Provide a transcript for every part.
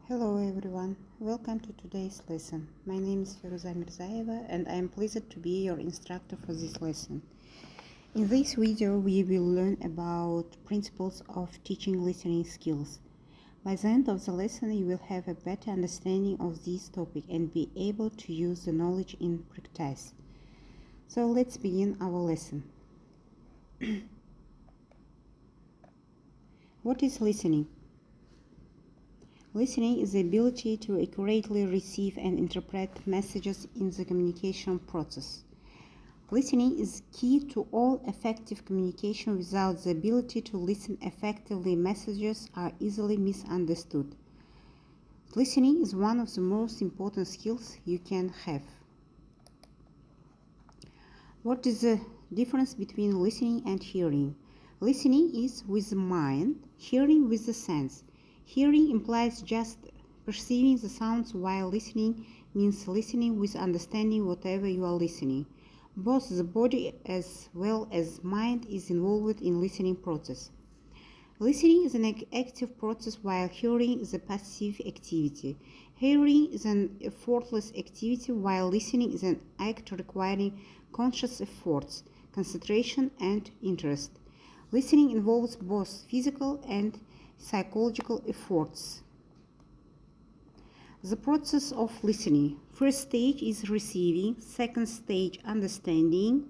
Hello everyone, welcome to today's lesson. My name is Feruza Mirzayeva and I am pleased to be your instructor for this lesson. In this video we will learn about principles of teaching listening skills. By the end of the lesson you will have a better understanding of this topic and be able to use the knowledge in practice. So let's begin our lesson. What is listening? Listening is the ability to accurately receive and interpret messages in the communication process. Listening is key to all effective communication. Without the ability to listen effectively, messages are easily misunderstood. Listening is one of the most important skills you can have. What is the difference between listening and hearing? Listening is with the mind, hearing with the sense. Hearing implies just perceiving the sounds, while listening means listening with understanding whatever you are listening. Both the body as well as mind is involved in listening process. Listening is an active process while hearing is a passive activity. Hearing is an effortless activity while listening is an act requiring conscious efforts, concentration and interest. Listening involves both physical and psychological efforts. The process of listening. First stage is receiving, second stage understanding,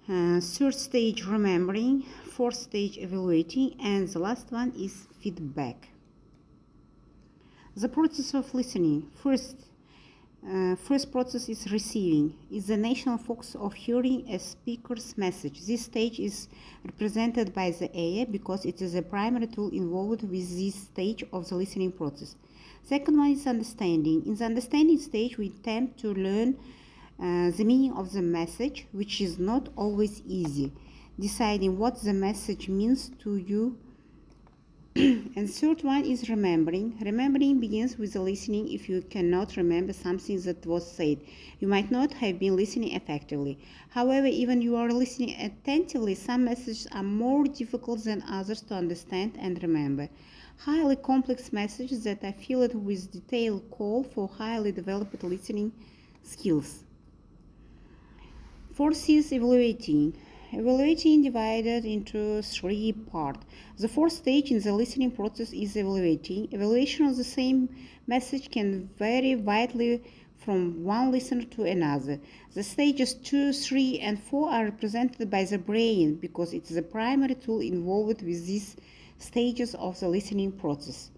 third stage remembering, fourth stage evaluating, and the last one is feedback. The process of listening. First process is receiving. Is the national focus of hearing a speaker's message. This stage is represented by the ear because it is the primary tool involved with this stage of the listening process. Second one is understanding. In the understanding stage, we attempt to learn the meaning of the message, which is not always easy. Deciding what the message means to you. And third one is remembering. Remembering begins with the listening. If you cannot remember something that was said, you might not have been listening effectively. However, even you are listening attentively, some messages are more difficult than others to understand and remember. Highly complex messages that are filled with detail call for highly developed listening skills. Fourth is evaluating. Evaluating divided into three parts. The fourth stage in the listening process is evaluating. Evaluation of the same message can vary widely from one listener to another. The stages 2, 3, and 4 are represented by the brain because it is the primary tool involved with these stages of the listening process.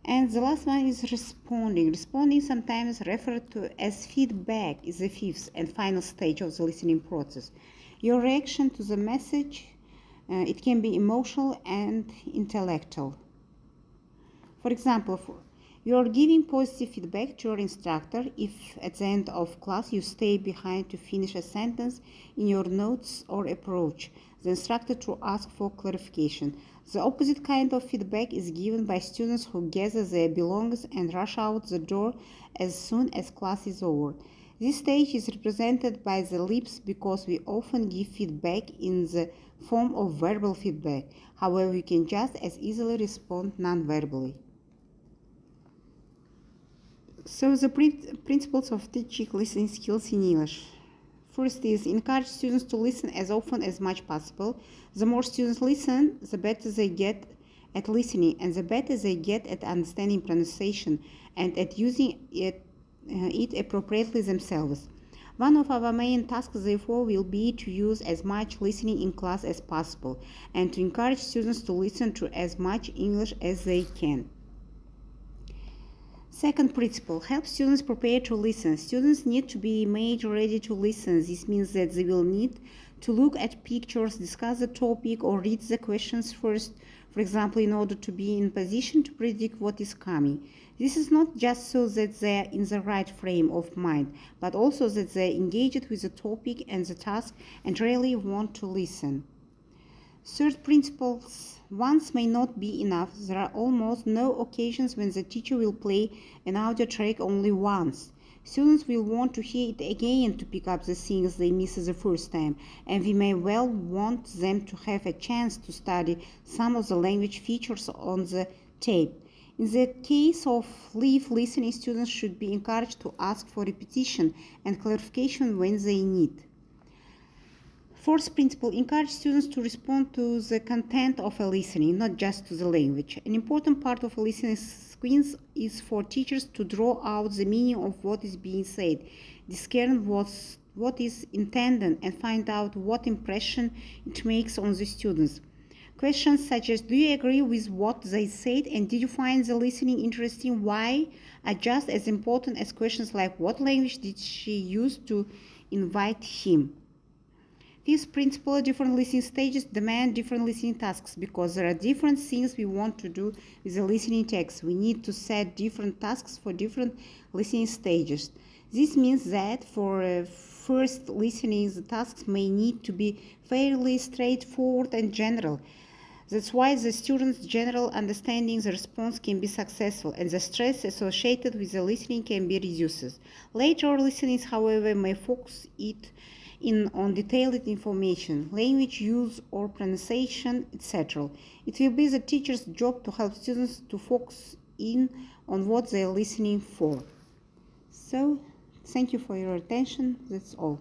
And the last one is responding. Responding, sometimes referred to as feedback, is the fifth and final stage of the listening process. Your reaction to the message, it can be emotional and intellectual. For example, you are giving positive feedback to your instructor if at the end of class you stay behind to finish a sentence in your notes or approach the instructor to ask for clarification. The opposite kind of feedback is given by students who gather their belongings and rush out the door as soon as class is over. This stage is represented by the lips because we often give feedback in the form of verbal feedback. However, you can just as easily respond non-verbally. So the principles of teaching listening skills in English. First is encourage students to listen as often as much possible. The more students listen, the better they get at listening and the better they get at understanding pronunciation and at using it appropriately themselves. One of our main tasks, therefore, will be to use as much listening in class as possible and to encourage students to listen to as much English as they can. Second principle, help students prepare to listen. Students need to be made ready to listen. This means that they will need to look at pictures, discuss the topic, or read the questions first, for example, in order to be in position to predict what is coming. This is not just so that they are in the right frame of mind, but also that they are engaged with the topic and the task and really want to listen. Third principle, once may not be enough. There are almost no occasions when the teacher will play an audio track only once. Students will want to hear it again to pick up the things they missed the first time, and we may well want them to have a chance to study some of the language features on the tape. In the case of live listening, students should be encouraged to ask for repetition and clarification when they need. Fourth principle, encourage students to respond to the content of a listening, not just to the language. An important part of a listening quiz is for teachers to draw out the meaning of what is being said, discern what is intended, and find out what impression it makes on the students. Questions such as, do you agree with what they said, and did you find the listening interesting? Why? Are just as important as questions like, what language did she use to invite him? Fifth principle, different listening stages demand different listening tasks because there are different things we want to do with the listening text. We need to set different tasks for different listening stages. This means that for first listening, the tasks may need to be fairly straightforward and general. That's why the student's general understanding the response can be successful and the stress associated with the listening can be reduced. Later listenings, however, may focus it in on detailed information, language use or pronunciation, etc. It will be the teacher's job to help students to focus in on what they are listening for. So, thank you for your attention. That's all.